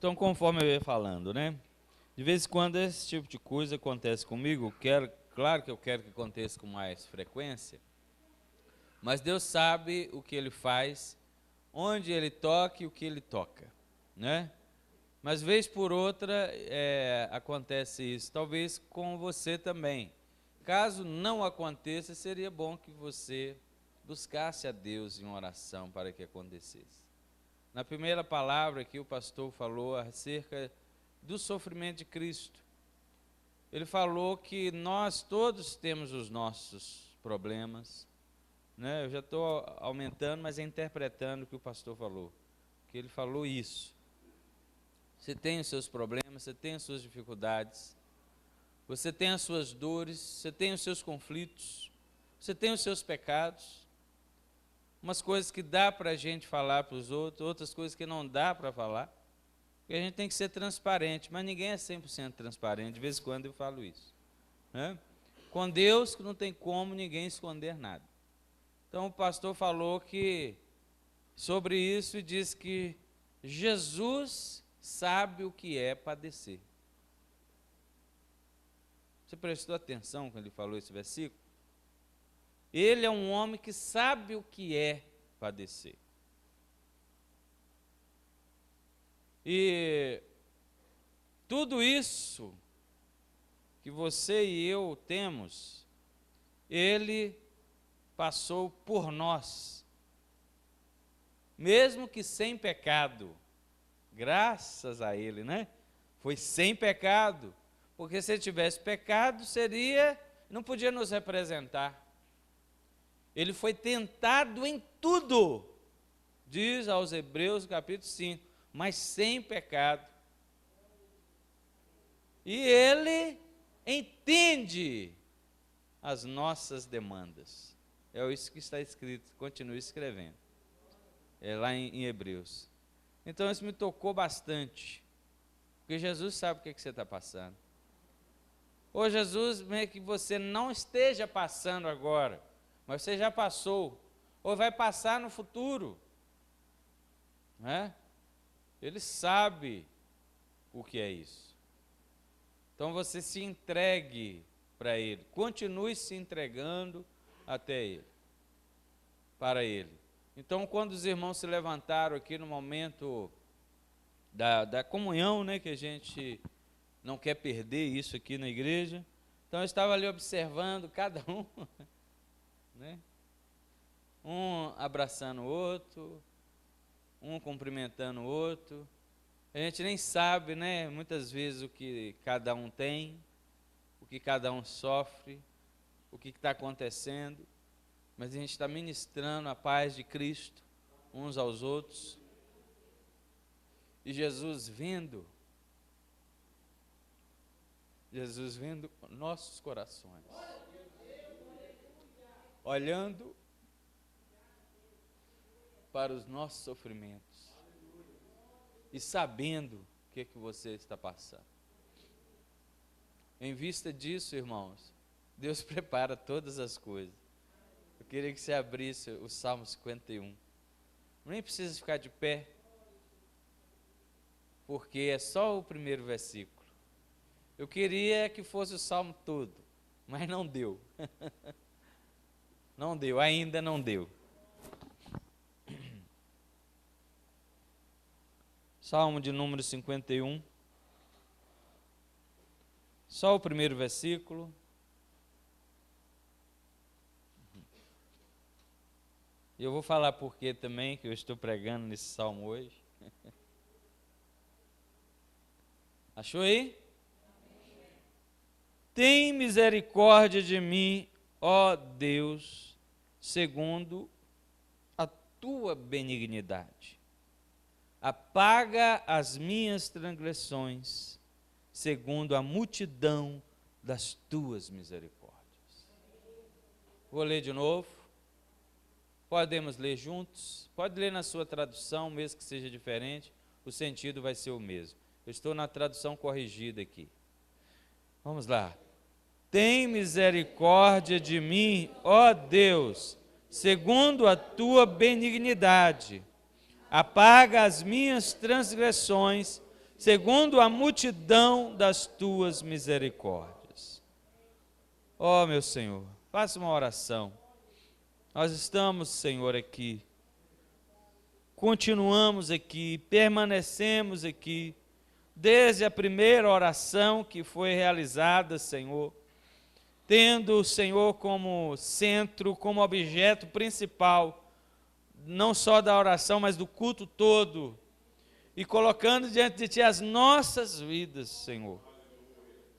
Então, conforme eu ia falando, né? De vez em quando esse tipo de coisa acontece comigo. Claro que eu quero que aconteça com mais frequência, mas Deus sabe o que Ele faz, onde Ele toca e o que Ele toca, né? Mas vez por outra acontece isso, talvez com você também. Caso não aconteça, seria bom que você buscasse a Deus em oração para que acontecesse. Na primeira palavra que o pastor falou acerca do sofrimento de Cristo, ele falou que nós todos temos os nossos problemas, né? Eu já estou aumentando, mas interpretando o que o pastor falou, que ele falou isso. Você tem os seus problemas, você tem as suas dificuldades, você tem as suas dores, você tem os seus conflitos, você tem os seus pecados, umas coisas que dá para a gente falar para os outros, outras coisas que não dá para falar, porque a gente tem que ser transparente, mas ninguém é 100% transparente, de vez em quando eu falo isso, né? Com Deus não tem como ninguém esconder nada. Então o pastor falou sobre isso e disse que Jesus sabe o que é padecer. Você prestou atenção quando ele falou esse versículo? Ele é um homem que sabe o que é padecer. E tudo isso que você e eu temos, ele passou por nós, mesmo que sem pecado, graças a ele, né? Foi sem pecado, porque se ele tivesse pecado, não podia nos representar. Ele foi tentado em tudo, diz aos Hebreus capítulo 5, mas sem pecado. E ele entende as nossas demandas. É isso que está escrito, continue escrevendo. É lá em Hebreus. Então isso me tocou bastante, porque Jesus sabe o que você está passando. Ou Jesus, meio que você não esteja passando agora, mas você já passou, ou vai passar no futuro, né? Ele sabe o que é isso. Então você se entregue para Ele, continue se entregando até Ele, para Ele. Então quando os irmãos se levantaram aqui no momento da comunhão, né, que a gente não quer perder isso aqui na igreja, então eu estava ali observando cada um, né? Um abraçando o outro, um cumprimentando o outro. A gente nem sabe, né, muitas vezes o que cada um tem, o que cada um sofre, o que está acontecendo, mas a gente está ministrando a paz de Cristo uns aos outros. E Jesus vendo nossos corações, olhando para os nossos sofrimentos e sabendo o que você está passando. Em vista disso, irmãos, Deus prepara todas as coisas. Eu queria que você abrisse o Salmo 51. Nem precisa ficar de pé, porque é só o primeiro versículo. Eu queria que fosse o Salmo todo, mas não deu. Não deu, ainda não deu. Salmo de número 51. Só o primeiro versículo. E eu vou falar por que também, que eu estou pregando nesse salmo hoje. Achou aí? Tem misericórdia de mim, ó Deus, segundo a tua benignidade. Apaga as minhas transgressões, segundo a multidão das tuas misericórdias. Vou ler de novo. Podemos ler juntos. Pode ler na sua tradução, mesmo que seja diferente, o sentido vai ser o mesmo. Eu estou na tradução corrigida aqui. Vamos lá. Tem misericórdia de mim, ó Deus, segundo a tua benignidade. Apaga as minhas transgressões, segundo a multidão das tuas misericórdias. Ó, meu Senhor, faça uma oração. Nós estamos, Senhor, aqui. Continuamos aqui, permanecemos aqui, desde a primeira oração que foi realizada, Senhor, tendo o Senhor como centro, como objeto principal, não só da oração, mas do culto todo, e colocando diante de Ti as nossas vidas, Senhor,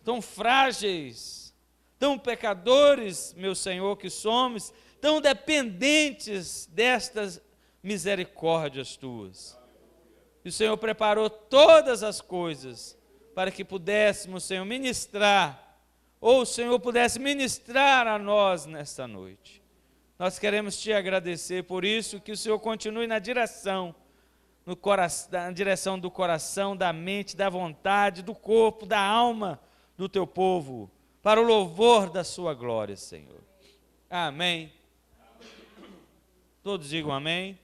tão frágeis, tão pecadores, meu Senhor, que somos, tão dependentes destas misericórdias Tuas. E o Senhor preparou todas as coisas para que pudéssemos, Senhor, ministrar, ou o Senhor pudesse ministrar a nós nesta noite. Nós queremos Te agradecer por isso, que o Senhor continue na direção do coração, da mente, da vontade, do corpo, da alma do Teu povo, para o louvor da Sua glória, Senhor. Amém. Todos digam amém.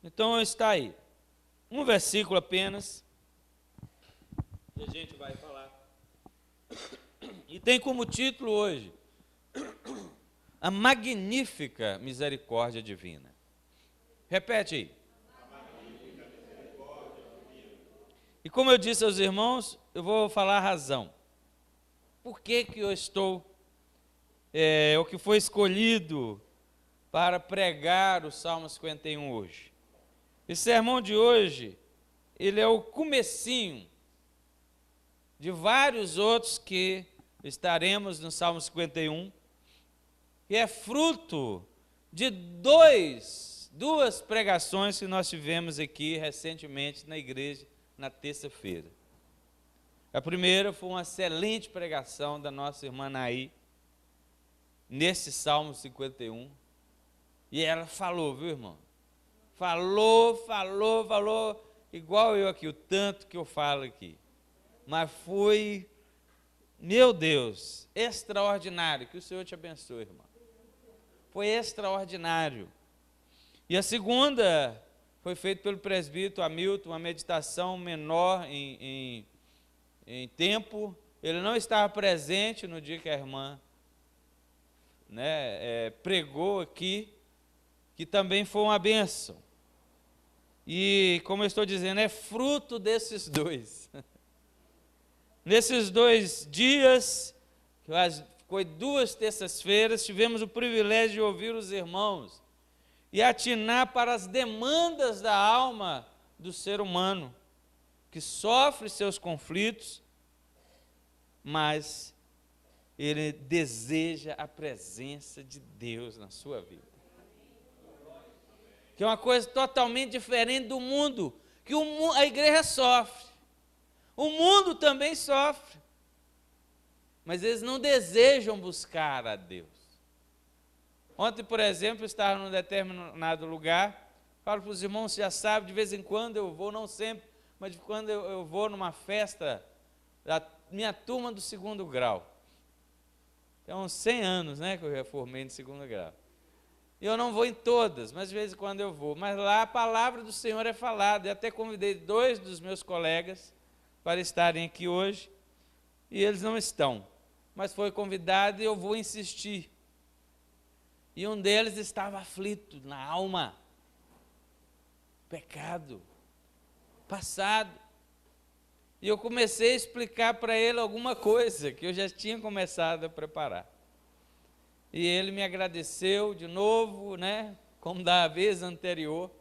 Então está aí, um versículo apenas, que a gente vai falar, e tem como título hoje, a magnífica misericórdia divina. Repete aí. E como eu disse aos irmãos, eu vou falar a razão. Por que que eu estou, o que foi escolhido para pregar o Salmo 51 hoje? Esse sermão de hoje, ele é o comecinho de vários outros que estaremos no Salmo 51, que é fruto de duas pregações que nós tivemos aqui recentemente na igreja, na terça-feira. A primeira foi uma excelente pregação da nossa irmã Naí, nesse Salmo 51, e ela falou, viu, irmão? Falou, igual eu aqui, o tanto que eu falo aqui. Mas foi, meu Deus, extraordinário. Que o Senhor te abençoe, irmão. Foi extraordinário. E a segunda foi feita pelo presbítero Hamilton, uma meditação menor em tempo. Ele não estava presente no dia que a irmã pregou aqui, que também foi uma bênção. E, como eu estou dizendo, é fruto desses dois. Nesses 2 dias, foi 2 terças-feiras, tivemos o privilégio de ouvir os irmãos e atinar para as demandas da alma do ser humano, que sofre seus conflitos, mas ele deseja a presença de Deus na sua vida. Que é uma coisa totalmente diferente do mundo, que a igreja sofre. O mundo também sofre, mas eles não desejam buscar a Deus. Ontem, por exemplo, eu estava num determinado lugar, falo para os irmãos, já sabem, de vez em quando eu vou, não sempre, mas quando eu vou numa festa da minha turma do 2º grau. Tem uns 100 anos, que eu já formei no 2º grau. E eu não vou em todas, mas de vez em quando eu vou. Mas lá a palavra do Senhor é falada. Eu até convidei 2 dos meus colegas para estarem aqui hoje, e eles não estão. Mas foi convidado e eu vou insistir. E um deles estava aflito na alma. Pecado. Passado. E eu comecei a explicar para ele alguma coisa que eu já tinha começado a preparar. E ele me agradeceu de novo, como da vez anterior,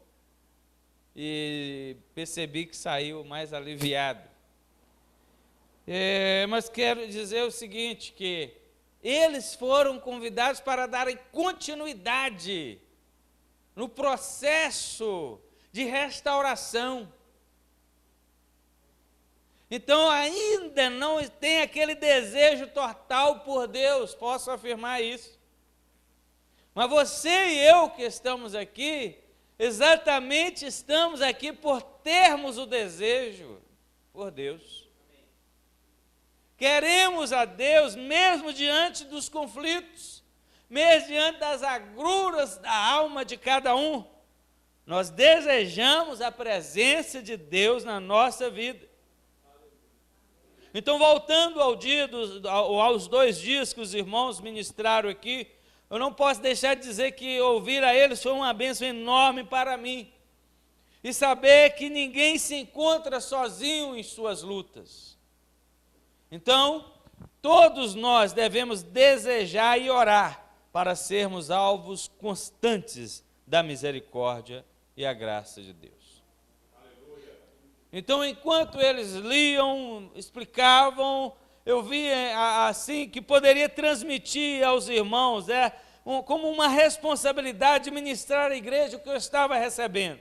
e percebi que saiu mais aliviado. Mas quero dizer o seguinte, que eles foram convidados para darem continuidade no processo de restauração. Então ainda não tem aquele desejo total por Deus, posso afirmar isso. Mas você e eu que estamos aqui, exatamente estamos aqui por termos o desejo por Deus. Queremos a Deus mesmo diante dos conflitos, mesmo diante das agruras da alma de cada um. Nós desejamos a presença de Deus na nossa vida. Então, voltando aos 2 dias que os irmãos ministraram aqui, eu não posso deixar de dizer que ouvir a eles foi uma bênção enorme para mim. E saber que ninguém se encontra sozinho em suas lutas. Então, todos nós devemos desejar e orar para sermos alvos constantes da misericórdia e a graça de Deus. Aleluia. Então, enquanto eles liam, explicavam, eu vi assim que poderia transmitir aos irmãos, como uma responsabilidade de ministrar à igreja o que eu estava recebendo,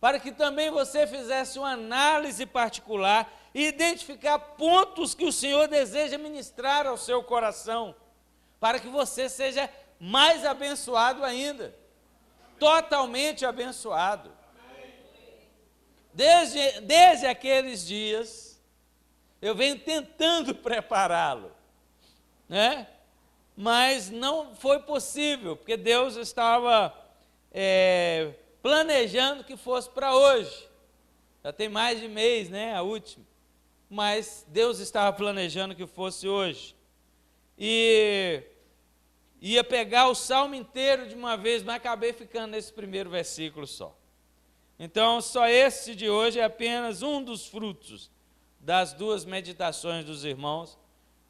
para que também você fizesse uma análise particular e identificar pontos que o Senhor deseja ministrar ao seu coração, para que você seja mais abençoado ainda, totalmente abençoado. Desde aqueles dias, eu venho tentando prepará-lo, né? Mas não foi possível, porque Deus estava planejando que fosse para hoje. Já tem mais de mês, né, a última. Mas Deus estava planejando que fosse hoje. E ia pegar o salmo inteiro de uma vez, mas acabei ficando nesse primeiro versículo só. Então, só esse de hoje é apenas um dos frutos das 2 meditações dos irmãos,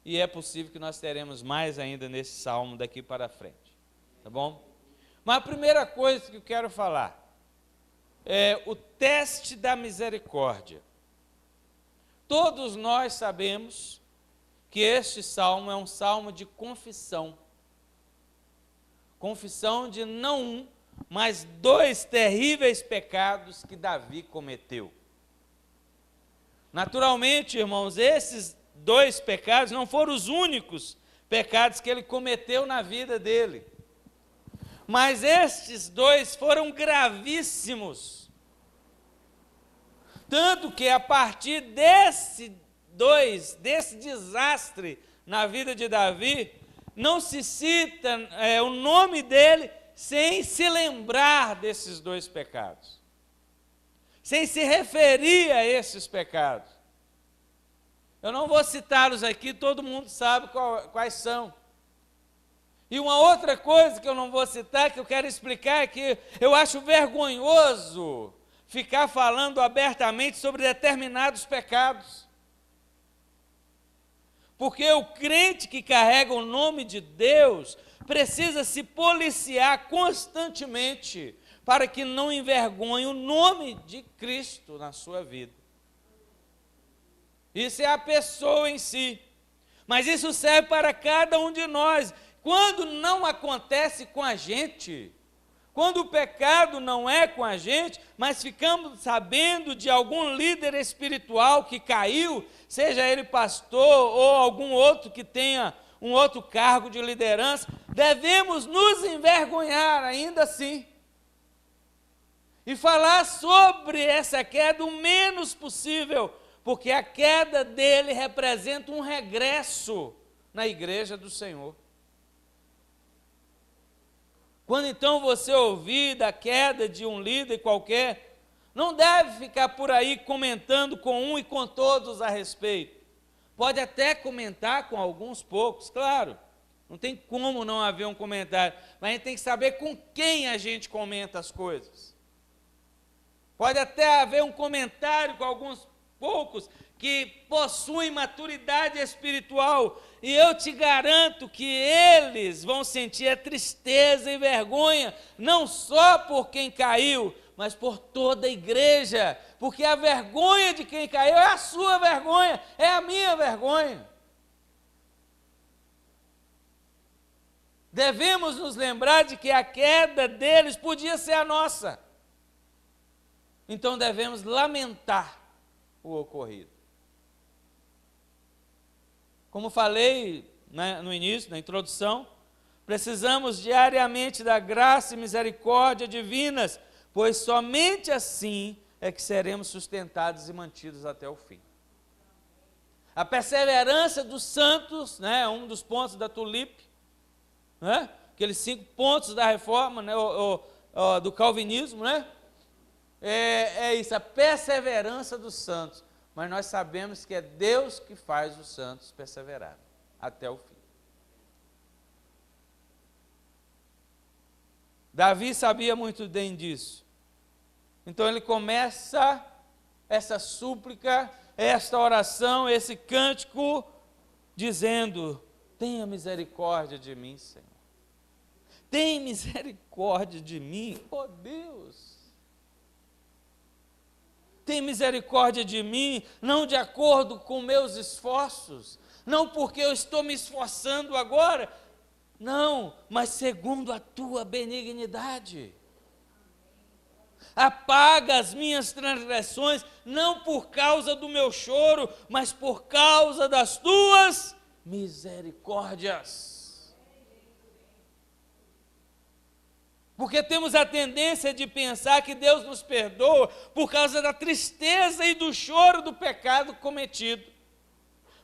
e é possível que nós teremos mais ainda nesse salmo daqui para frente. Tá bom? Mas a primeira coisa que eu quero falar é o teste da misericórdia. Todos nós sabemos que este salmo é um salmo de confissão. Confissão de não um, mas 2 terríveis pecados que Davi cometeu. Naturalmente, irmãos, esses 2 pecados não foram os únicos pecados que ele cometeu na vida dele. Mas estes 2 foram gravíssimos. Tanto que a partir desse desastre na vida de Davi, não se cita o nome dele sem se lembrar desses 2 pecados. Sem se referir a esses pecados. Eu não vou citá-los aqui, todo mundo sabe quais são. E uma outra coisa que eu não vou citar, que eu quero explicar, é que eu acho vergonhoso ficar falando abertamente sobre determinados pecados. Porque o crente que carrega o nome de Deus precisa se policiar constantemente para que não envergonhe o nome de Cristo na sua vida. Isso é a pessoa em si. Mas isso serve para cada um de nós. Quando não acontece com a gente, quando o pecado não é com a gente, mas ficamos sabendo de algum líder espiritual que caiu, seja ele pastor ou algum outro que tenha um outro cargo de liderança, devemos nos envergonhar ainda assim. E falar sobre essa queda o menos possível, porque a queda dele representa um regresso na igreja do Senhor. Quando então você ouvir da queda de um líder qualquer, não deve ficar por aí comentando com um e com todos a respeito. Pode até comentar com alguns poucos, claro, não tem como não haver um comentário, mas a gente tem que saber com quem a gente comenta as coisas. Pode até haver um comentário com alguns poucos que possuem maturidade espiritual, e eu te garanto que eles vão sentir a tristeza e vergonha, não só por quem caiu, mas por toda a igreja, porque a vergonha de quem caiu é a sua vergonha, é a minha vergonha. Devemos nos lembrar de que a queda deles podia ser a nossa. Então devemos lamentar o ocorrido. Como falei no início, na introdução, precisamos diariamente da graça e misericórdia divinas, pois somente assim é que seremos sustentados e mantidos até o fim. A perseverança dos santos, né, um dos pontos da tulipe, né, aqueles 5 pontos da reforma, né, do calvinismo, né, é isso, a perseverança dos santos. Mas nós sabemos que é Deus que faz os santos perseverarem até o fim. Davi sabia muito bem disso. Então ele começa essa súplica, esta oração, esse cântico, dizendo: tenha misericórdia de mim, Senhor. Tem misericórdia de mim, ó Deus. Tem misericórdia de mim, não de acordo com meus esforços, não porque eu estou me esforçando agora, não, mas segundo a tua benignidade. Apaga as minhas transgressões, não por causa do meu choro, mas por causa das tuas misericórdias. Porque temos a tendência de pensar que Deus nos perdoa por causa da tristeza e do choro do pecado cometido.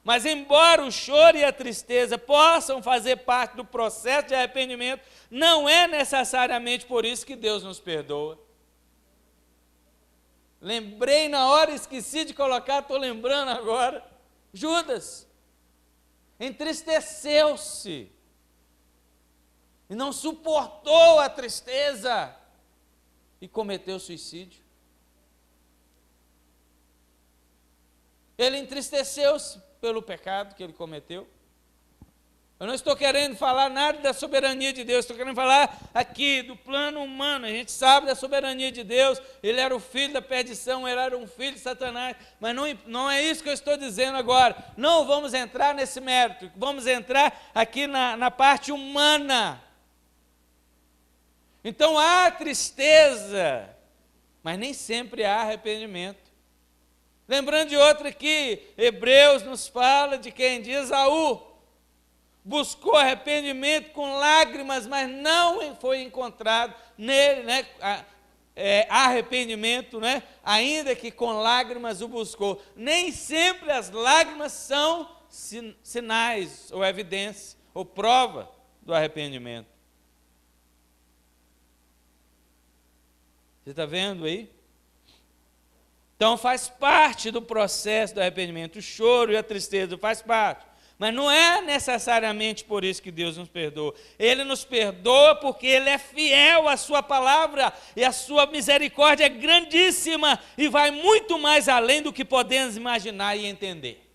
Mas embora o choro e a tristeza possam fazer parte do processo de arrependimento, não é necessariamente por isso que Deus nos perdoa. Lembrei na hora, esqueci de colocar, estou lembrando agora. Judas entristeceu-se e não suportou a tristeza e cometeu suicídio. Ele entristeceu-se pelo pecado que ele cometeu. Eu não estou querendo falar nada da soberania de Deus, estou querendo falar aqui do plano humano. A gente sabe da soberania de Deus, ele era o filho da perdição, ele era um filho de Satanás, mas não é isso que eu estou dizendo agora. Não vamos entrar nesse mérito, vamos entrar aqui na parte humana. Então há tristeza, mas nem sempre há arrependimento. Lembrando de outra aqui, Hebreus nos fala de quem diz Esaú. Buscou arrependimento com lágrimas, mas não foi encontrado nele, né, arrependimento, né, ainda que com lágrimas o buscou. Nem sempre as lágrimas são sinais ou evidência ou prova do arrependimento. Você está vendo aí? Então faz parte do processo do arrependimento, o choro e a tristeza faz parte. Mas não é necessariamente por isso que Deus nos perdoa. Ele nos perdoa porque Ele é fiel à sua palavra e a sua misericórdia é grandíssima e vai muito mais além do que podemos imaginar e entender.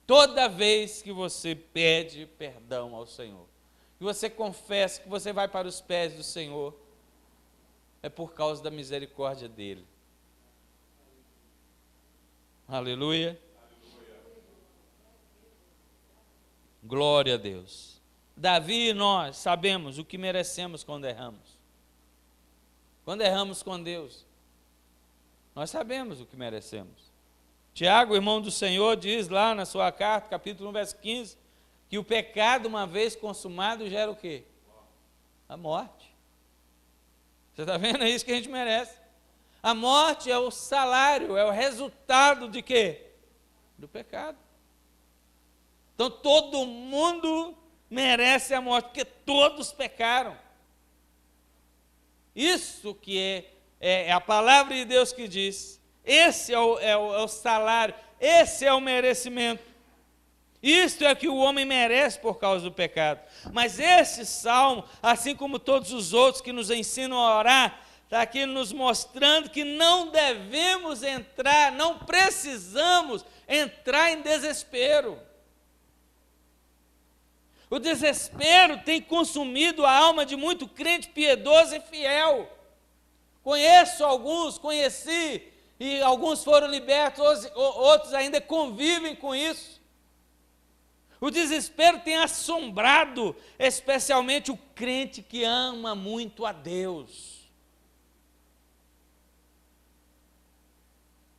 Toda vez que você pede perdão ao Senhor, que você confessa, que você vai para os pés do Senhor, é por causa da misericórdia dEle. Aleluia. Glória a Deus. Davi e nós sabemos o que merecemos quando erramos. Quando erramos com Deus, nós sabemos o que merecemos. Tiago, irmão do Senhor, diz lá na sua carta, capítulo 1, verso 15, que o pecado, uma vez consumado, gera o quê? A morte. Você está vendo? É isso que a gente merece. A morte é o salário, é o resultado de quê? Do pecado. Então todo mundo merece a morte, porque todos pecaram. Isso que é a palavra de Deus que diz. Esse é o salário, esse é o merecimento. Isto é que o homem merece por causa do pecado. Mas esse salmo, assim como todos os outros que nos ensinam a orar, está aqui nos mostrando que não devemos entrar, não precisamos entrar em desespero. O desespero tem consumido a alma de muito crente piedoso e fiel. Conheço alguns, conheci, e alguns foram libertos, outros ainda convivem com isso. O desespero tem assombrado, especialmente o crente que ama muito a Deus.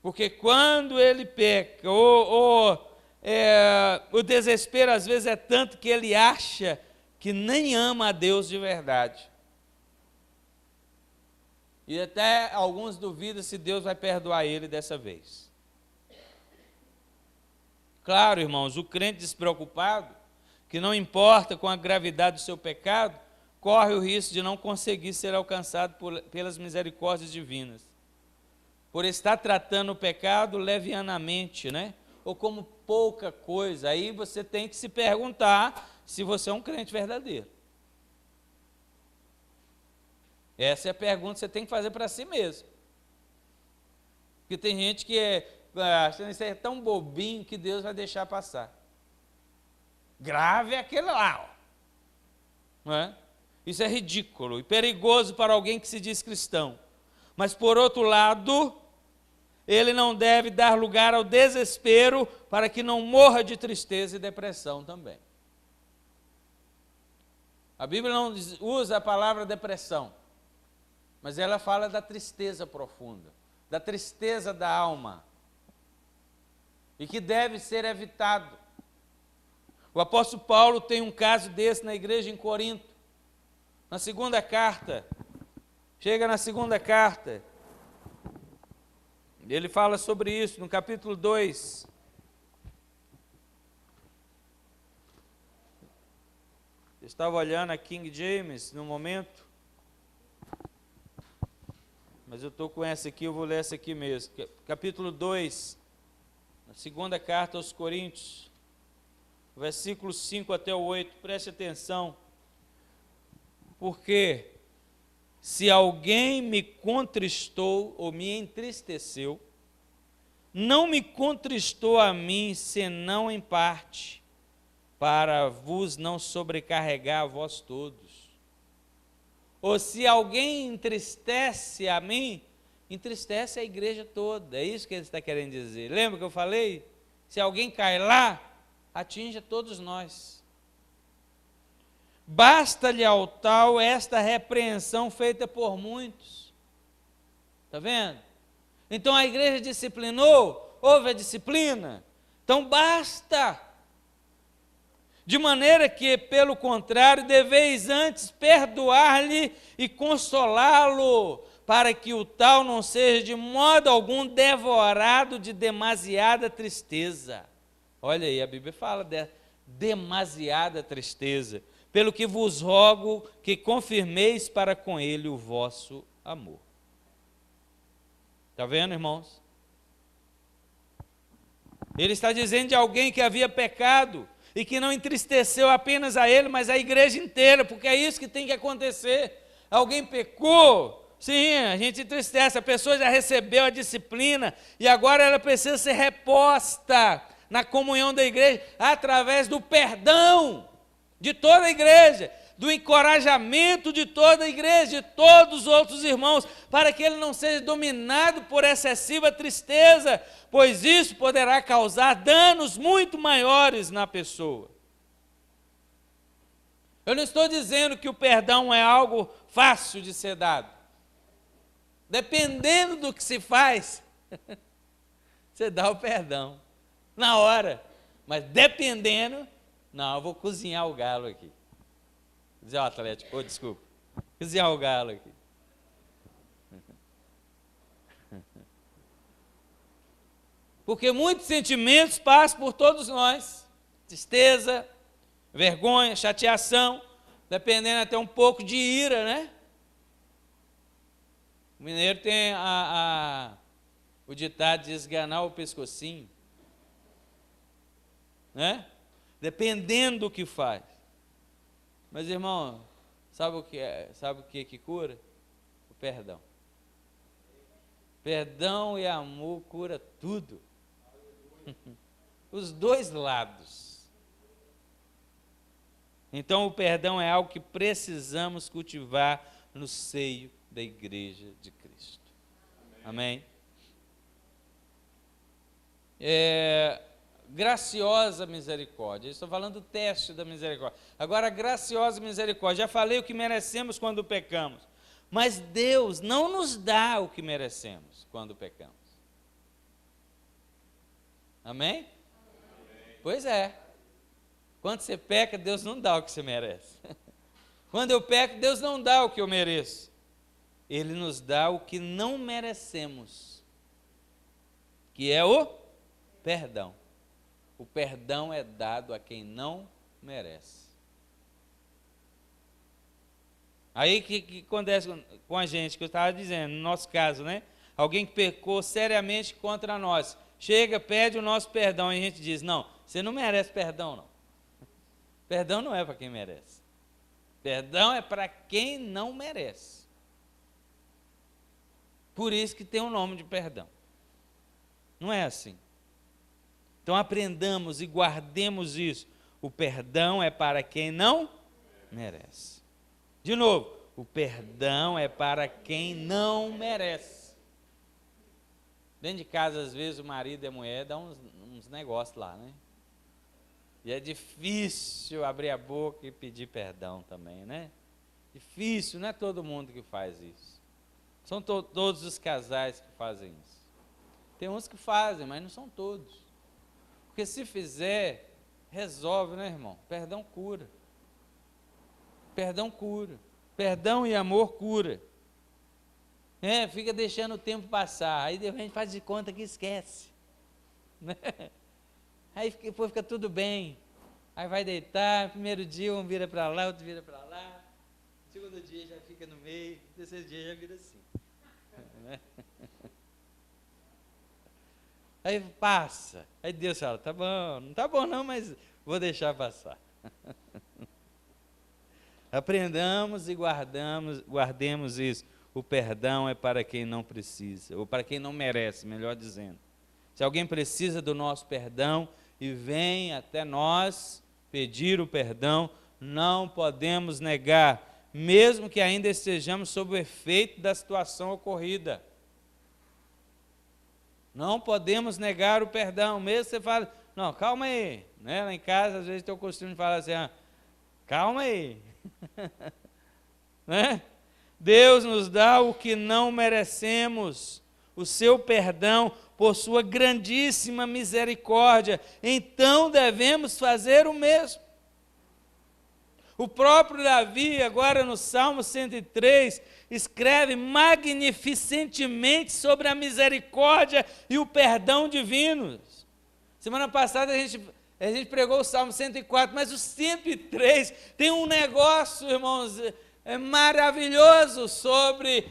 Porque quando ele peca, o desespero às vezes é tanto que ele acha que nem ama a Deus de verdade. E até alguns duvidam se Deus vai perdoar ele dessa vez. Claro, irmãos, o crente despreocupado, que não importa com a gravidade do seu pecado, corre o risco de não conseguir ser alcançado pelas misericórdias divinas, por estar tratando o pecado levianamente, né? Ou como pouca coisa. Aí você tem que se perguntar se você é um crente verdadeiro. Essa é a pergunta que você tem que fazer para si mesmo. Porque tem gente que achando isso é tão bobinho que Deus vai deixar passar. Grave é aquele lá, ó. Não é? Isso é ridículo e perigoso para alguém que se diz cristão. Mas, por outro lado, ele não deve dar lugar ao desespero para que não morra de tristeza e depressão também. A Bíblia não usa a palavra depressão, mas ela fala da tristeza profunda, da tristeza da alma, e que deve ser evitado. O apóstolo Paulo tem um caso desse na igreja em Corinto, na segunda carta. Chega na segunda carta, ele fala sobre isso no capítulo 2. Eu estava olhando a King James no momento, mas eu estou com essa aqui, eu vou ler essa aqui mesmo. Capítulo 2, na segunda carta aos Coríntios, versículos 5 até o 8, preste atenção. Porque se alguém me contristou ou me entristeceu, não me contristou a mim, senão em parte, para vos não sobrecarregar a vós todos. Ou se alguém entristece a mim, entristece a igreja toda. É isso que ele está querendo dizer. Lembra que eu falei? Se alguém cai lá, atinge a todos nós. Basta-lhe ao tal esta repreensão feita por muitos. Está vendo? Então a igreja disciplinou, houve a disciplina. Então basta. De maneira que, pelo contrário, deveis antes perdoar-lhe e consolá-lo, para que o tal não seja de modo algum devorado de demasiada tristeza. Olha aí, a Bíblia fala de demasiada tristeza. Pelo que vos rogo que confirmeis para com ele o vosso amor. Está vendo, irmãos? Ele está dizendo de alguém que havia pecado e que não entristeceu apenas a ele, mas a igreja inteira, porque é isso que tem que acontecer. Alguém pecou, sim, a gente entristece, a pessoa já recebeu a disciplina e agora ela precisa ser reposta na comunhão da igreja através do perdão de toda a igreja, do encorajamento de toda a igreja, de todos os outros irmãos, para que ele não seja dominado por excessiva tristeza, pois isso poderá causar danos muito maiores na pessoa. Eu não estou dizendo que o perdão é algo fácil de ser dado. Dependendo do que se faz, você dá o perdão na hora, mas dependendo, não, eu vou cozinhar o galo aqui. Cozinhar o Atlético, desculpa. Cozinhar o galo aqui. Porque muitos sentimentos passam por todos nós. Tristeza, vergonha, chateação, dependendo até um pouco de ira, né? O mineiro tem o ditado de esganar o pescocinho, né? Dependendo do que faz. Mas, irmão, sabe o que é? Sabe o que cura? O perdão. Perdão e amor cura tudo. Os dois lados. Então, o perdão é algo que precisamos cultivar no seio da igreja de Cristo. Amém? Graciosa misericórdia. Estou falando do teste da misericórdia. Agora, graciosa misericórdia. Já falei o que merecemos quando pecamos. Mas Deus não nos dá o que merecemos quando pecamos. Amém? Amém? Pois é. Quando você peca, Deus não dá o que você merece. Quando eu peco, Deus não dá o que eu mereço. Ele nos dá o que não merecemos, que é o perdão. O perdão é dado a quem não merece. Aí o que acontece com a gente, que eu estava dizendo, no nosso caso, né? Alguém que pecou seriamente contra nós, chega, pede o nosso perdão, e a gente diz, não, você não merece perdão, não. Perdão não é para quem merece. Perdão é para quem não merece. Por isso que tem o nome de perdão. Não é assim. Então aprendamos e guardemos isso. O perdão é para quem não merece. De novo, o perdão é para quem não merece. Dentro de casa, às vezes, o marido e a mulher dão uns negócios lá, né? E é difícil abrir a boca e pedir perdão também, né? Difícil, não é todo mundo que faz isso. São todos os casais que fazem isso. Tem uns que fazem, mas não são todos. Porque se fizer, resolve, né, irmão? Perdão cura. Perdão cura. Perdão e amor cura. Fica deixando o tempo passar. Aí a gente faz de conta que esquece. Né? Aí depois fica tudo bem. Aí vai deitar, primeiro dia um vira para lá, outro vira para lá. Segundo dia já fica no meio, terceiro dia já vira assim. Né? Aí passa. Aí Deus fala, tá bom, não tá bom não, mas vou deixar passar. Aprendamos e guardemos isso. O perdão é para quem não precisa, ou para quem não merece, melhor dizendo. Se alguém precisa do nosso perdão e vem até nós pedir o perdão, não podemos negar, mesmo que ainda estejamos sob o efeito da situação ocorrida. Não podemos negar o perdão, mesmo que você fale, não, calma aí. Né? Lá em casa, às vezes, tem o costume de falar assim, calma aí. Né? Deus nos dá o que não merecemos, o seu perdão por sua grandíssima misericórdia, então devemos fazer o mesmo. O próprio Davi, agora no Salmo 103, escreve magnificentemente sobre a misericórdia e o perdão divinos. Semana passada a gente pregou o Salmo 104, mas o 103 tem um negócio, irmãos, maravilhoso sobre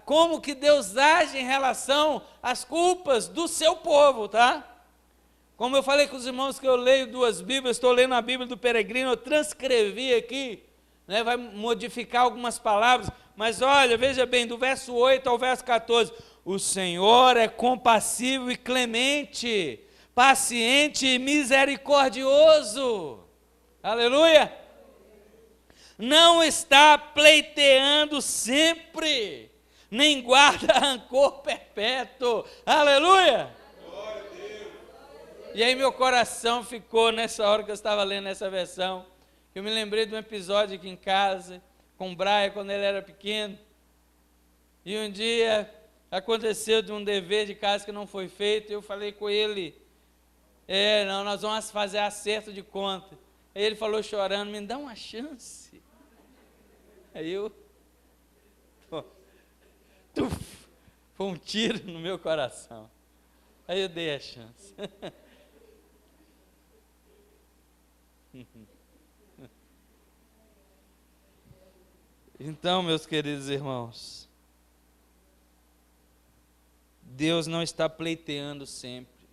como que Deus age em relação às culpas do seu povo, tá? Como eu falei com os irmãos que eu leio 2 Bíblias, estou lendo a Bíblia do Peregrino, eu transcrevi aqui, né, vai modificar algumas palavras, mas olha, veja bem, do verso 8 ao verso 14, o Senhor é compassivo e clemente, paciente e misericordioso, aleluia, não está pleiteando sempre, nem guarda rancor perpétuo, aleluia. E aí meu coração ficou nessa hora que eu estava lendo essa versão, eu me lembrei de um episódio aqui em casa, com o Brian, quando ele era pequeno, e um dia aconteceu de um dever de casa que não foi feito, e eu falei com ele, não, nós vamos fazer acerto de conta. Aí ele falou chorando, me dá uma chance. Aí foi um tiro no meu coração. Aí eu dei a chance. Então, meus queridos irmãos, Deus não está pleiteando sempre.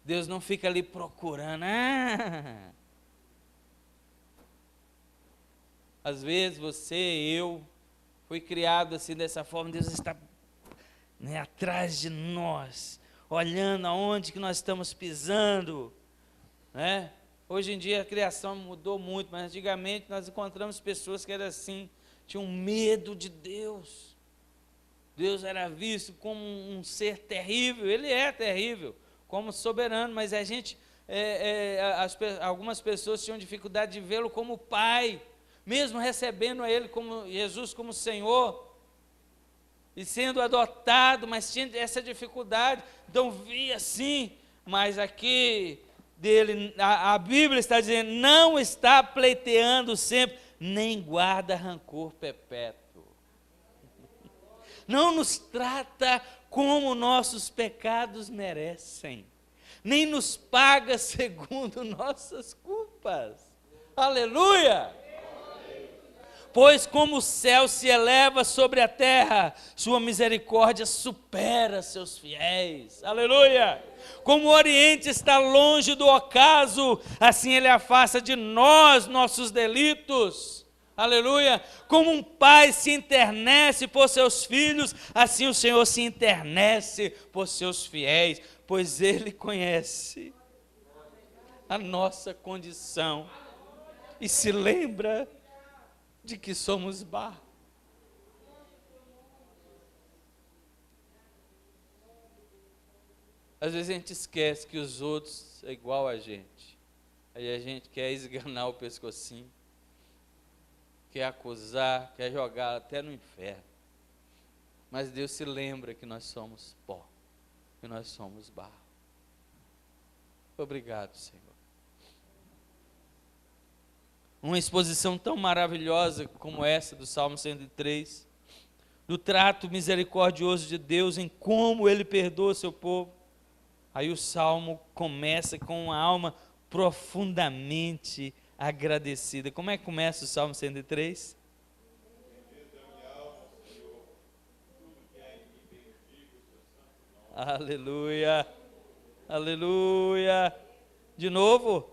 Deus não fica ali procurando. Às vezes você, eu, fui criado assim dessa forma, Deus está atrás de nós, olhando aonde que nós estamos pisando, né? Hoje em dia a criação mudou muito, mas antigamente nós encontramos pessoas que eram assim, tinham medo de Deus. Deus era visto como um ser terrível, ele é terrível, como soberano, mas a gente, algumas pessoas tinham dificuldade de vê-lo como Pai, mesmo recebendo a Ele como Jesus como Senhor, e sendo adotado, mas tinha essa dificuldade, então via assim, mas aqui dele, a Bíblia está dizendo, não está pleiteando sempre, nem guarda rancor perpétuo. Não nos trata como nossos pecados merecem, nem nos paga segundo nossas culpas. Aleluia! Pois como o céu se eleva sobre a terra, sua misericórdia supera seus fiéis. Aleluia! Como o Oriente está longe do ocaso, assim Ele afasta de nós nossos delitos. Aleluia! Como um pai se internece por seus filhos, assim o Senhor se internece por seus fiéis, pois Ele conhece a nossa condição e se lembra de que somos barro. Às vezes a gente esquece que os outros é igual a gente. Aí a gente quer esganar o pescocinho, quer acusar, quer jogar até no inferno. Mas Deus se lembra que nós somos pó, que nós somos barro. Obrigado, Senhor. Uma exposição tão maravilhosa como essa do Salmo 103, do trato misericordioso de Deus em como Ele perdoa seu povo. Aí o Salmo começa com uma alma profundamente agradecida. Como é que começa o Salmo 103? Aleluia, aleluia. De novo,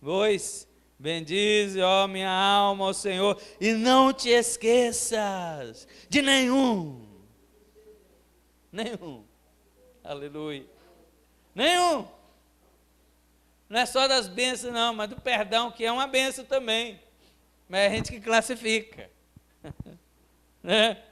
pois bendize, ó minha alma, ao Senhor, e não te esqueças de nenhum, aleluia, nenhum. Não é só das bênçãos não, mas do perdão, que é uma bênção também, mas é a gente que classifica, né?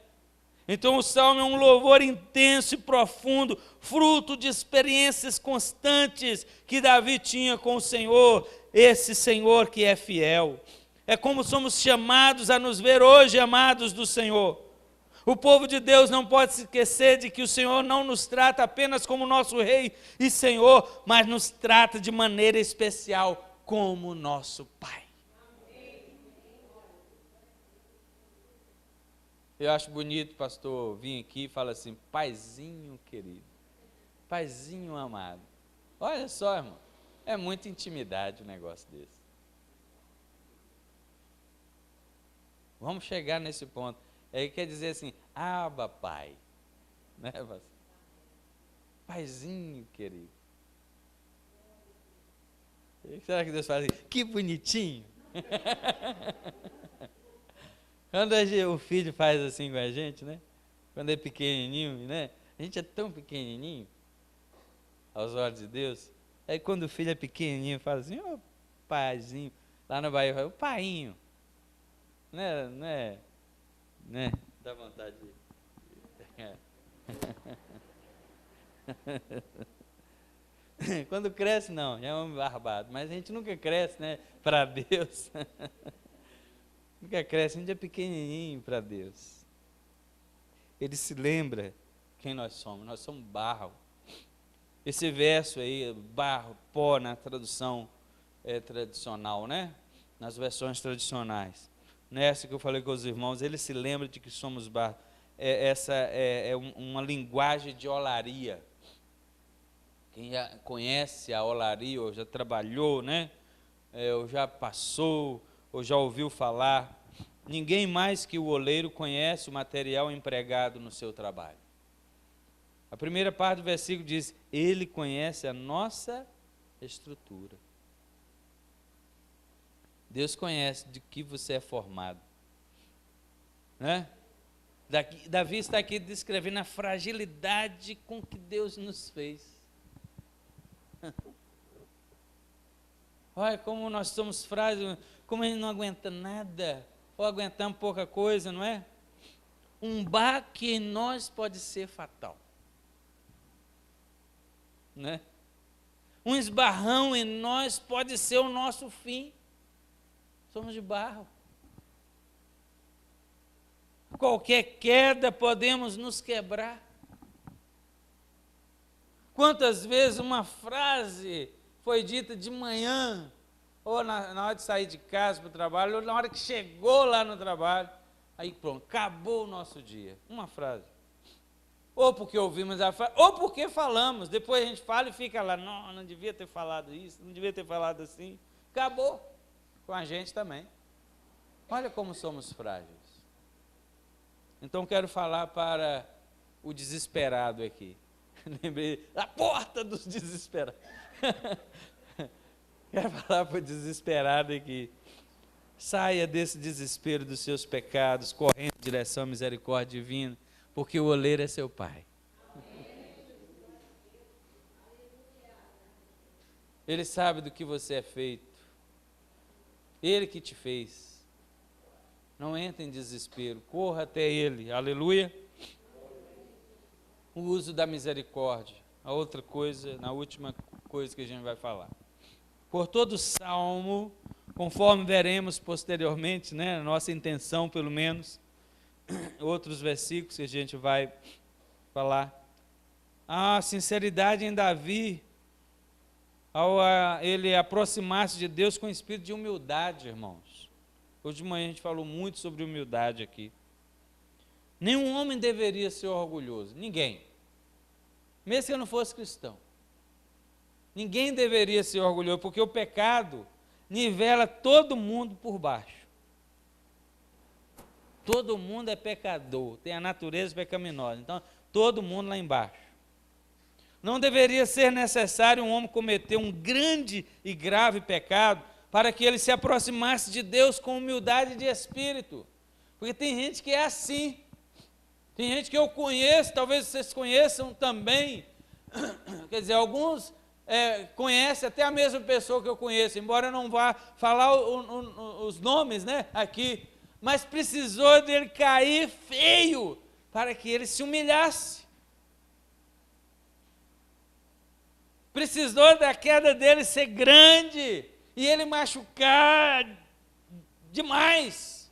Então o Salmo é um louvor intenso e profundo, fruto de experiências constantes que Davi tinha com o Senhor, esse Senhor que é fiel. É como somos chamados a nos ver hoje amados do Senhor. O povo de Deus não pode se esquecer de que o Senhor não nos trata apenas como nosso Rei e Senhor, mas nos trata de maneira especial como nosso Pai. Eu acho bonito, pastor, vir aqui e falar assim, paizinho querido, paizinho amado. Olha só, irmão, é muita intimidade um negócio desse. Vamos chegar nesse ponto. Aí quer dizer assim, Abba, pai. Né, pastor? Paizinho querido. Será que Deus fala assim, que bonitinho? Quando o filho faz assim com a gente, né? Quando é pequenininho, né? A gente é tão pequenininho aos olhos de Deus. Aí quando o filho é pequenininho, fala assim, ô paizinho. Lá na Bahia fala, o painho. Né? Dá vontade de... Quando cresce, não, já é um barbado. Mas a gente nunca cresce, né? Para Deus. Nunca cresce, a gente é pequenininho para Deus. Ele se lembra quem nós somos barro. Esse verso aí, barro, pó, na tradução tradicional, né? Nas versões tradicionais. Nessa que eu falei com os irmãos, ele se lembra de que somos barro. Essa é uma linguagem de olaria. Quem já conhece a olaria, ou já trabalhou, né? Ou já passou, ou já ouviu falar, ninguém mais que o oleiro conhece o material empregado no seu trabalho. A primeira parte do versículo diz, ele conhece a nossa estrutura. Deus conhece de que você é formado. Né? Davi está aqui descrevendo a fragilidade com que Deus nos fez. Olha como nós somos frágeis, como a gente não aguenta nada, ou aguentamos pouca coisa, não é? Um baque em nós pode ser fatal. Né? Um esbarrão em nós pode ser o nosso fim. Somos de barro. Qualquer queda podemos nos quebrar. Quantas vezes uma frase foi dita de manhã, ou na hora de sair de casa para o trabalho, ou na hora que chegou lá no trabalho, aí pronto, acabou o nosso dia. Uma frase. Ou porque ouvimos a frase, ou porque falamos. Depois a gente fala e fica lá, não devia ter falado isso, não devia ter falado assim. Acabou com a gente também. Olha como somos frágeis. Então quero falar para o desesperado aqui. Lembrei, a porta dos desesperados. Quero falar para o desesperado aqui. Saia desse desespero dos seus pecados, correndo em direção à misericórdia divina, porque o oleiro é seu Pai. Ele sabe do que você é feito. Ele que te fez. Não entre em desespero, corra até Ele. Aleluia. O uso da misericórdia. A outra coisa, na última coisa que a gente vai falar. Por todo salmo, conforme veremos posteriormente, né, nossa intenção pelo menos, outros versículos que a gente vai falar. A sinceridade em Davi, ao ele aproximar-se de Deus com espírito de humildade, irmãos. Hoje de manhã a gente falou muito sobre humildade aqui. Nenhum homem deveria ser orgulhoso, ninguém. Mesmo que eu não fosse cristão. Ninguém deveria ser orgulhoso, porque o pecado nivela todo mundo por baixo. Todo mundo é pecador, tem a natureza pecaminosa, então todo mundo lá embaixo. Não deveria ser necessário um homem cometer um grande e grave pecado para que ele se aproximasse de Deus com humildade de espírito. Porque tem gente que é assim. Tem gente que eu conheço, talvez vocês conheçam também. Quer dizer, alguns conhecem até a mesma pessoa que eu conheço, embora eu não vá falar os nomes, né, aqui. Mas precisou dele cair feio para que ele se humilhasse. Precisou da queda dele ser grande e ele machucar demais,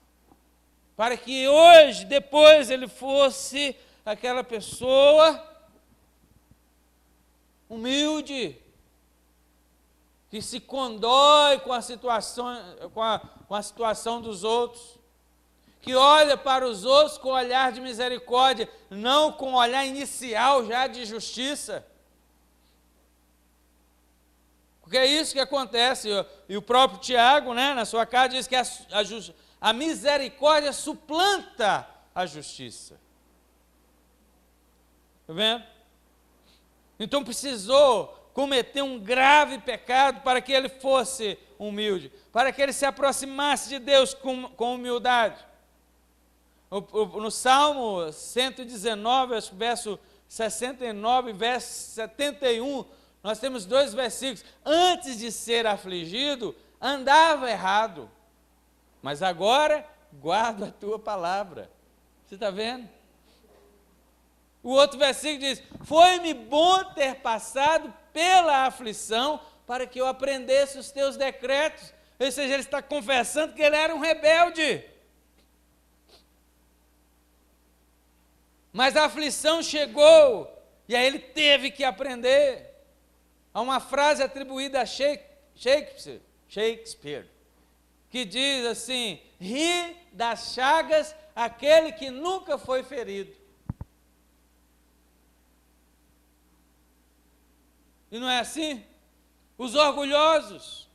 para que hoje, depois, ele fosse aquela pessoa humilde, que se condói com a situação dos outros, que olha para os outros com olhar de misericórdia, não com olhar inicial já de justiça. Porque é isso que acontece, e o próprio Tiago, né, na sua carta, diz que a misericórdia suplanta a justiça. Está vendo? Então precisou cometer um grave pecado para que ele fosse humilde, para que ele se aproximasse de Deus com humildade. No Salmo 119, verso 69 e verso 71, nós temos dois versículos. Antes de ser afligido, andava errado, mas agora guardo a tua palavra. Você está vendo? O outro versículo diz: foi-me bom ter passado pela aflição para que eu aprendesse os teus decretos. Ou seja, ele está confessando que ele era um rebelde. Mas a aflição chegou e aí ele teve que aprender. Há uma frase atribuída a Shakespeare, que diz assim: ri das chagas aquele que nunca foi ferido. E não é assim? Os orgulhosos.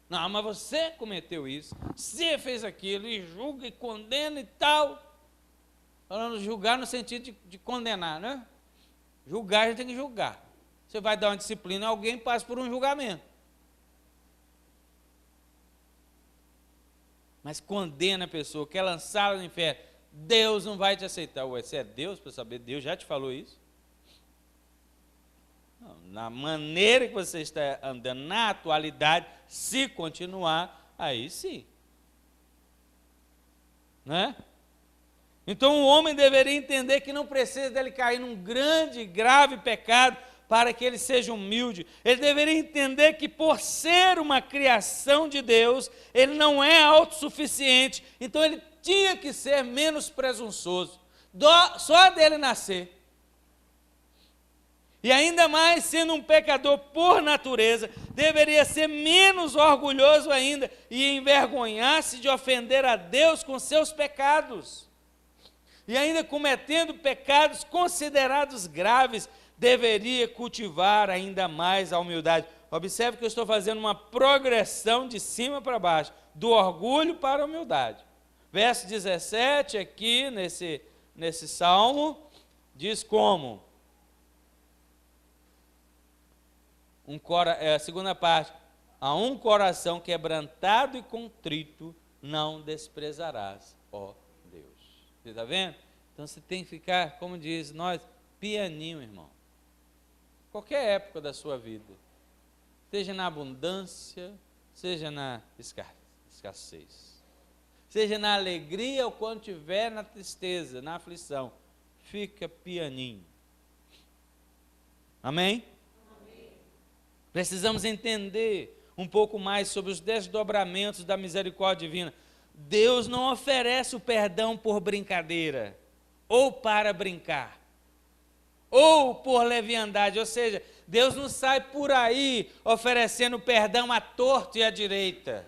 Não, mas você cometeu isso, você fez aquilo, e julga e condena e tal. Falando julgar no sentido de condenar, né? Julgar, a gente tem que julgar. Você vai dar uma disciplina, alguém passa por um julgamento. Mas condena a pessoa, quer lançá-la no inferno. Deus não vai te aceitar. Ué, você é Deus para saber? Deus já te falou isso? Não, na maneira que você está andando, na atualidade, se continuar, aí sim. Né? Então o homem deveria entender que não precisa dele cair num grande e grave pecado para que ele seja humilde. Ele deveria entender que por ser uma criação de Deus, ele não é autossuficiente, então ele tinha que ser menos presunçoso, só dele nascer. E ainda mais sendo um pecador por natureza, deveria ser menos orgulhoso ainda e envergonhar-se de ofender a Deus com seus pecados. E ainda cometendo pecados considerados graves, deveria cultivar ainda mais a humildade. Observe que eu estou fazendo uma progressão de cima para baixo, do orgulho para a humildade. Verso 17 aqui, nesse salmo, diz como? A segunda parte, a um coração quebrantado e contrito não desprezarás, ó Deus. Você está vendo? Então você tem que ficar, como diz nós, pianinho, irmão. Qualquer época da sua vida, seja na abundância, seja na escassez, seja na alegria ou quando estiver na tristeza, na aflição, fica pianinho. Amém? Precisamos entender um pouco mais sobre os desdobramentos da misericórdia divina. Deus não oferece o perdão por brincadeira, ou para brincar, ou por leviandade, ou seja, Deus não sai por aí oferecendo perdão à torta e à direita.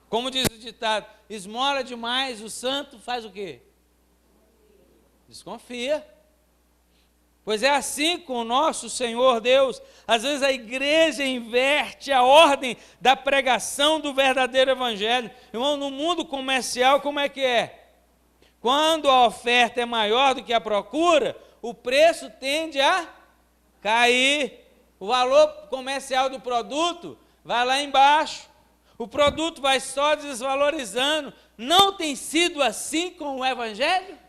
Como diz o ditado, esmola demais, o santo faz o quê? Desconfia. Pois é assim com o nosso Senhor Deus. Às vezes a igreja inverte a ordem da pregação do verdadeiro evangelho. Irmão, no mundo comercial, como é que é? Quando a oferta é maior do que a procura, o preço tende a cair. O valor comercial do produto vai lá embaixo. O produto vai só desvalorizando. Não tem sido assim com o evangelho?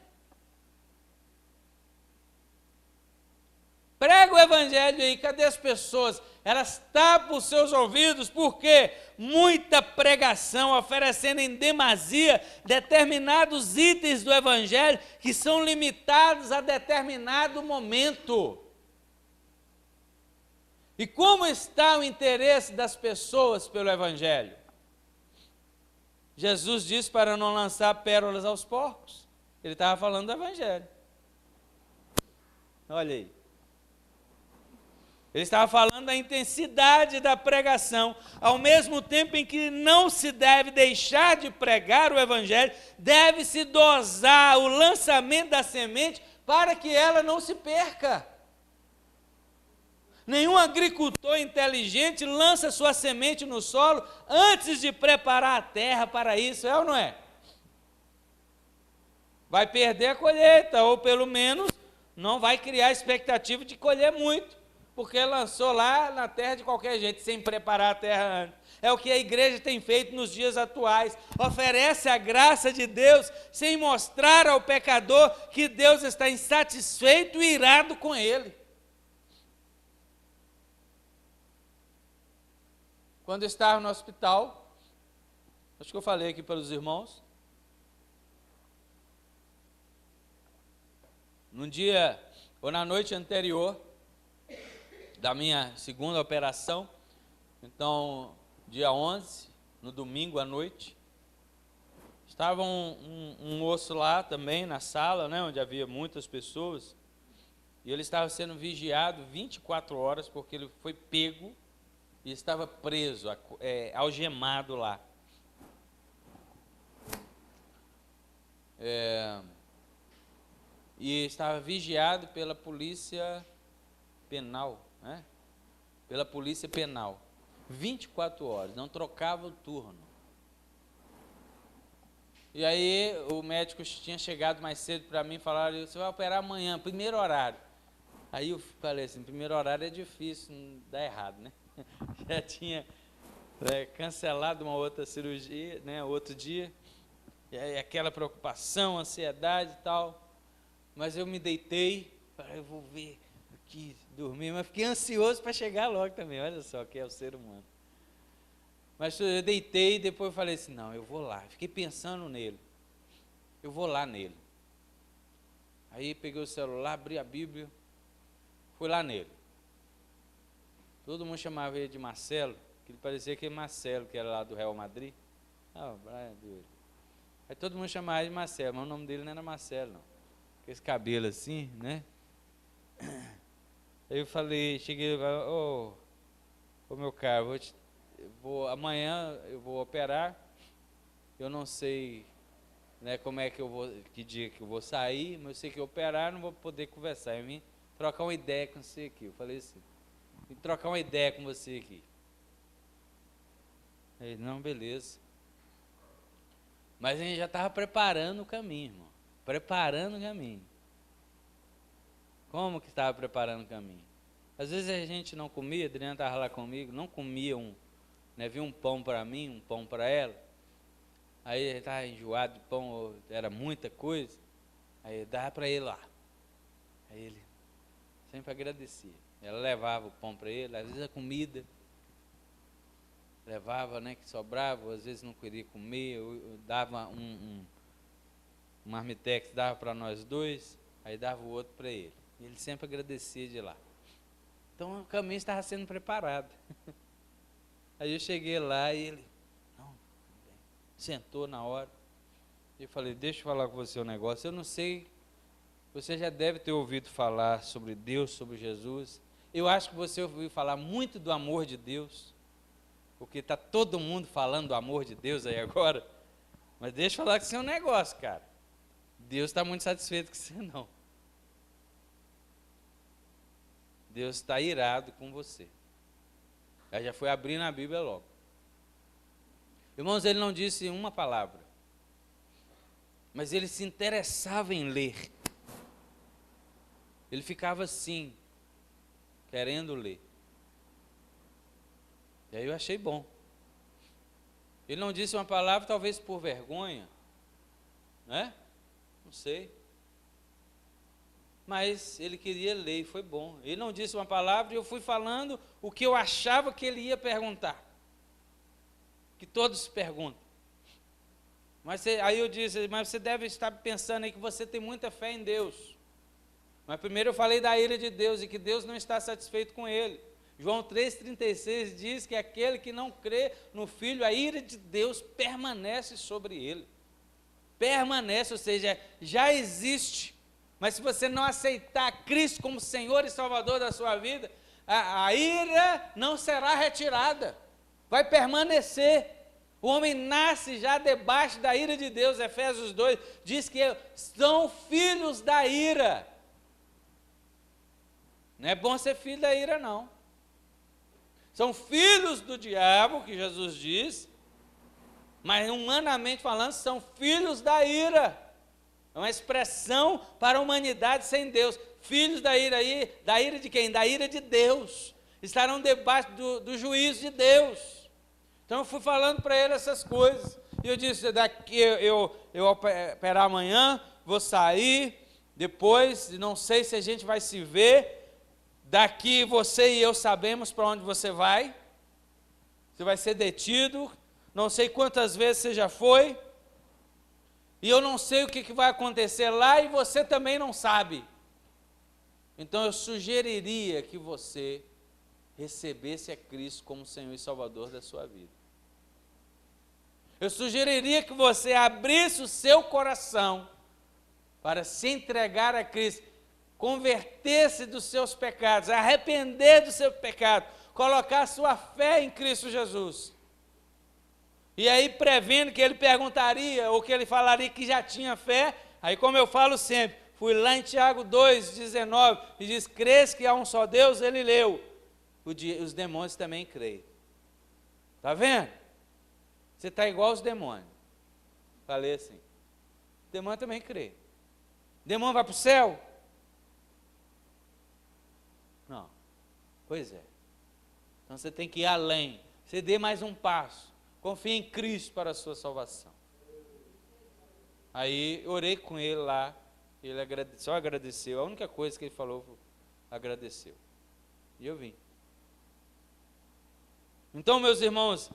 Prega o evangelho aí, cadê as pessoas? Elas tapam os seus ouvidos, porque muita pregação oferecendo em demasia determinados itens do evangelho que são limitados a determinado momento. E como está o interesse das pessoas pelo evangelho? Jesus disse para não lançar pérolas aos porcos. Ele estava falando do evangelho. Olha aí. Ele estava falando da intensidade da pregação, ao mesmo tempo em que não se deve deixar de pregar o evangelho, deve-se dosar o lançamento da semente para que ela não se perca. Nenhum agricultor inteligente lança sua semente no solo antes de preparar a terra para isso, é ou não é? Vai perder a colheita, ou pelo menos não vai criar expectativa de colher muito, porque lançou lá na terra de qualquer jeito, sem preparar a terra antes. É o que a igreja tem feito nos dias atuais. Oferece a graça de Deus, sem mostrar ao pecador que Deus está insatisfeito e irado com ele. Quando eu estava no hospital, acho que eu falei aqui para os irmãos, num dia, ou na noite anterior, da minha segunda operação, então, dia 11, no domingo à noite, estava um moço lá também na sala, né, onde havia muitas pessoas, e ele estava sendo vigiado 24 horas, porque ele foi pego e estava preso, algemado lá. E estava vigiado pela polícia penal, né? Pela polícia penal, 24 horas, não trocava o turno. E aí o médico tinha chegado mais cedo para mim e falaram, você vai operar amanhã, primeiro horário. Aí eu falei assim, primeiro horário é difícil, não dá errado, né? Já tinha cancelado uma outra cirurgia, né, outro dia, e aí aquela preocupação, ansiedade e tal, mas eu me deitei, falei, eu vou ver aqui, dormir, mas fiquei ansioso para chegar logo também, olha só que é o ser humano. Mas eu deitei e depois eu falei assim, não, eu vou lá, fiquei pensando nele, eu vou lá nele. Aí peguei o celular, abri a Bíblia, fui lá nele. Todo mundo chamava ele de Marcelo, que ele parecia aquele Marcelo, que era lá do Real Madrid. Aí todo mundo chamava ele de Marcelo, mas o nome dele não era Marcelo, não. Com esse cabelo assim, né? Aí eu falei, cheguei, ô meu caro, amanhã eu vou operar, eu não sei, né, como é que eu vou, que dia que eu vou sair, mas eu sei que eu operar, não vou poder conversar, eu vim trocar uma ideia com você aqui. Eu falei assim, e trocar uma ideia com você aqui. Aí, não, beleza. Mas a gente já estava preparando o caminho, irmão. Preparando o caminho. Como que estava preparando o caminho? Às vezes a gente não comia, a Adriana estava lá comigo, não comia havia um pão para mim, um pão para ela. Aí ele estava enjoado de pão, era muita coisa. Aí dava para ele lá. Aí ele sempre agradecia. Ela levava o pão para ele, às vezes a comida. Levava, né, que sobrava, às vezes não queria comer, eu dava um marmitex, dava para nós dois, aí dava o outro para ele. Ele sempre agradecia de lá. Então o caminho estava sendo preparado. Aí eu cheguei lá e ele, não, sentou na hora. Eu falei, deixa eu falar com você um negócio. Eu não sei, você já deve ter ouvido falar sobre Deus, sobre Jesus. Eu acho que você ouviu falar muito do amor de Deus, porque está todo mundo falando do amor de Deus aí agora. Mas deixa eu falar com você um negócio, cara. Deus está muito satisfeito com você, não. Deus está irado com você. Aí já foi abrindo a Bíblia logo. Irmãos, ele não disse uma palavra, mas ele se interessava em ler. Ele ficava assim, querendo ler. E aí eu achei bom. Ele não disse uma palavra, talvez por vergonha, né? Não sei. Mas ele queria ler e foi bom. Ele não disse uma palavra e eu fui falando o que eu achava que ele ia perguntar. Que todos perguntam. Aí eu disse, mas você deve estar pensando aí que você tem muita fé em Deus. Mas primeiro eu falei da ira de Deus e que Deus não está satisfeito com ele. João 3,36 diz que aquele que não crê no Filho, a ira de Deus permanece sobre ele. Permanece, ou seja, já existe. Mas se você não aceitar Cristo como Senhor e Salvador da sua vida, a ira não será retirada, vai permanecer. O homem nasce já debaixo da ira de Deus. Efésios 2 diz que são filhos da ira. Não é bom ser filho da ira, não. São filhos do diabo, que Jesus diz, mas humanamente falando, são filhos da ira. É uma expressão para a humanidade sem Deus. Filhos da ira aí, da ira de quem? Da ira de Deus. Estarão debaixo do juízo de Deus. Então eu fui falando para ele essas coisas. E eu disse, daqui eu operar amanhã, vou sair, depois, não sei se a gente vai se ver. Daqui você e eu sabemos para onde você vai. Você vai ser detido. Não sei quantas vezes você já foi. E eu não sei o que vai acontecer lá e você também não sabe. Então eu sugeriria que você recebesse a Cristo como Senhor e Salvador da sua vida. Eu sugeriria que você abrisse o seu coração para se entregar a Cristo, converter-se dos seus pecados, arrepender do seu pecado, colocar a sua fé em Cristo Jesus. E aí, prevendo que ele perguntaria, ou que ele falaria que já tinha fé, aí como eu falo sempre, fui lá em Tiago 2,19, e diz, crês que há um só Deus, ele leu, os demônios também creem. Está vendo? Você está igual aos demônios. Falei assim, o demônio também crê. O demônio vai para o céu? Não. Pois é. Então você tem que ir além, você dê mais um passo. Confie em Cristo para a sua salvação. Aí orei com ele lá, ele só agradeceu, a única coisa que ele falou, agradeceu. E eu vim. Então, meus irmãos,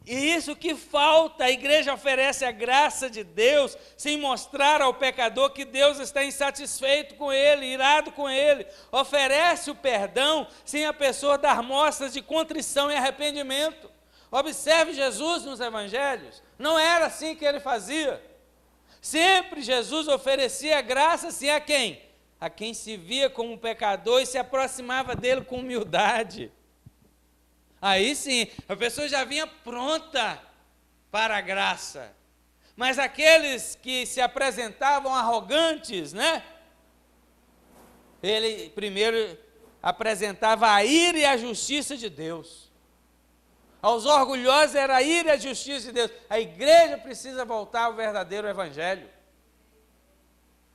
e isso que falta, a igreja oferece a graça de Deus, sem mostrar ao pecador que Deus está insatisfeito com ele, irado com ele. Oferece o perdão, sem a pessoa dar mostras de contrição e arrependimento. Observe Jesus nos evangelhos, não era assim que ele fazia. Sempre Jesus oferecia graça assim a quem? A quem se via como pecador e se aproximava dele com humildade. Aí sim, a pessoa já vinha pronta para a graça. Mas aqueles que se apresentavam arrogantes, né? Ele primeiro apresentava a ira e a justiça de Deus. Aos orgulhosos era a ira e a justiça de Deus. A igreja precisa voltar ao verdadeiro evangelho.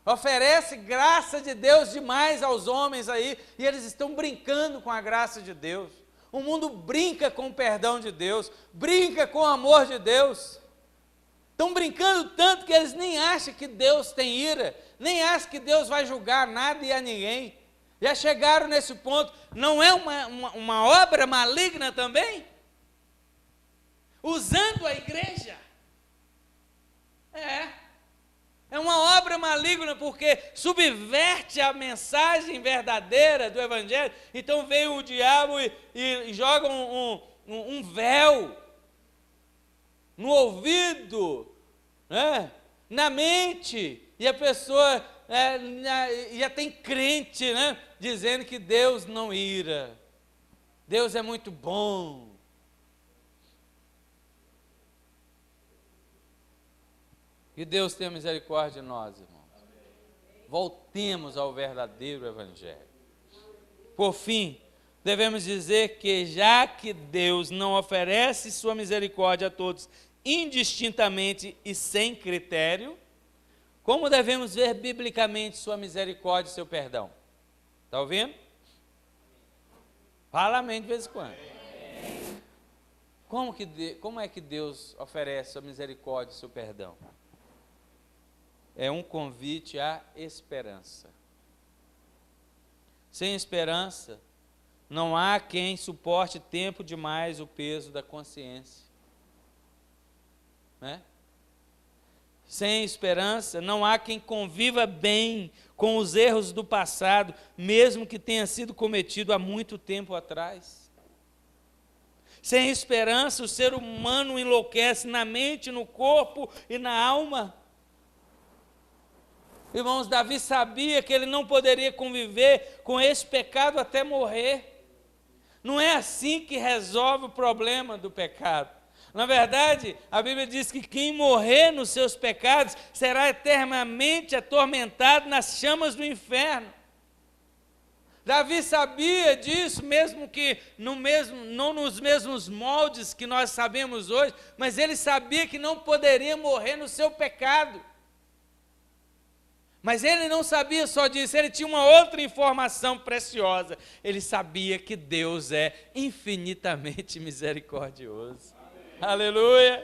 Oferece graça de Deus demais aos homens aí, e eles estão brincando com a graça de Deus. O mundo brinca com o perdão de Deus, brinca com o amor de Deus. Estão brincando tanto que eles nem acham que Deus tem ira, nem acham que Deus vai julgar nada e a ninguém. Já chegaram nesse ponto. Não é uma obra maligna também? Usando a igreja. É uma obra maligna, porque subverte a mensagem verdadeira do evangelho. Então veio o diabo e joga um véu no ouvido, né? Na mente, e a pessoa já tem crente, né? Dizendo que Deus não ira, Deus é muito bom. Que Deus tenha misericórdia de nós, irmãos. Voltemos ao verdadeiro evangelho. Por fim, devemos dizer que já que Deus não oferece sua misericórdia a todos indistintamente e sem critério, como devemos ver biblicamente sua misericórdia e seu perdão? Está ouvindo? Fala amém de vez em quando. Como é que Deus oferece sua misericórdia e seu perdão? É um convite à esperança. Sem esperança, não há quem suporte tempo demais o peso da consciência. Né? Sem esperança, não há quem conviva bem com os erros do passado, mesmo que tenha sido cometido há muito tempo atrás. Sem esperança, o ser humano enlouquece na mente, no corpo e na alma. Irmãos, Davi sabia que ele não poderia conviver com esse pecado até morrer. Não é assim que resolve o problema do pecado. Na verdade, a Bíblia diz que quem morrer nos seus pecados será eternamente atormentado nas chamas do inferno. Davi sabia disso, mesmo que não nos mesmos moldes que nós sabemos hoje, mas ele sabia que não poderia morrer no seu pecado. Mas ele não sabia só disso, ele tinha uma outra informação preciosa. Ele sabia que Deus é infinitamente misericordioso. Aleluia!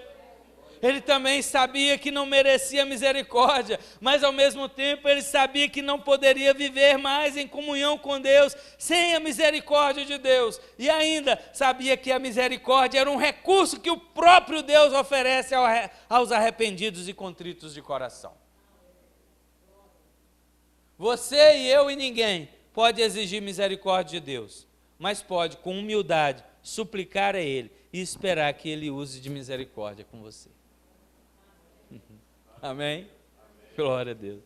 Ele também sabia que não merecia misericórdia, mas ao mesmo tempo ele sabia que não poderia viver mais em comunhão com Deus sem a misericórdia de Deus. E ainda sabia que a misericórdia era um recurso que o próprio Deus oferece aos arrependidos e contritos de coração. Você e eu e ninguém pode exigir misericórdia de Deus, mas pode, com humildade, suplicar a Ele e esperar que Ele use de misericórdia com você. Amém? Glória a Deus.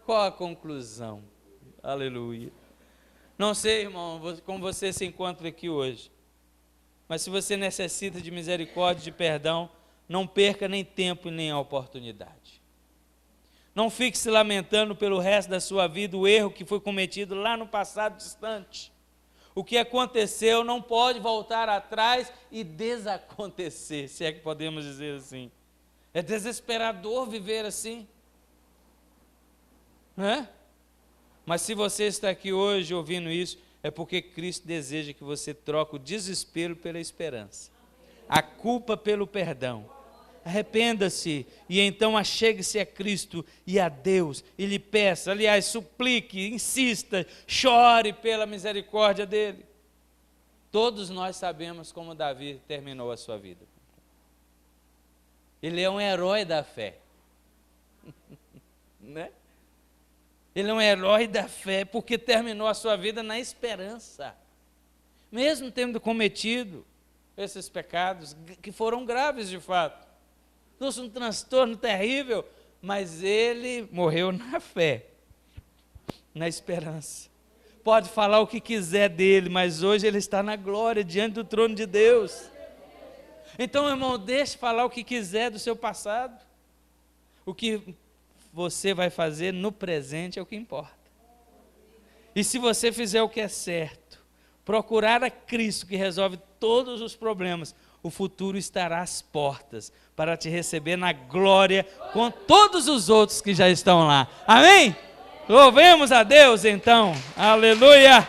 Qual a conclusão? Aleluia. Não sei, irmão, como você se encontra aqui hoje, mas se você necessita de misericórdia e de perdão, não perca nem tempo e nem a oportunidade. Não fique se lamentando pelo resto da sua vida o erro que foi cometido lá no passado distante. O que aconteceu não pode voltar atrás e desacontecer, se é que podemos dizer assim. É desesperador viver assim. Não é? Mas se você está aqui hoje ouvindo isso, é porque Cristo deseja que você troque o desespero pela esperança, a culpa pelo perdão. Arrependa-se e então achegue-se a Cristo e a Deus e lhe peça, aliás, suplique, insista, chore pela misericórdia dele. Todos nós sabemos como Davi terminou a sua vida. Ele é um herói da fé. Né? Ele é um herói da fé porque terminou a sua vida na esperança. Mesmo tendo cometido esses pecados que foram graves de fato. Trouxe um transtorno terrível, mas ele morreu na fé, na esperança. Pode falar o que quiser dele, mas hoje ele está na glória, diante do trono de Deus. Então, irmão, deixe falar o que quiser do seu passado. O que você vai fazer no presente é o que importa. E se você fizer o que é certo, procurar a Cristo que resolve todos os problemas, o futuro estará às portas para te receber na glória com todos os outros que já estão lá. Amém? Louvemos a Deus então. Aleluia.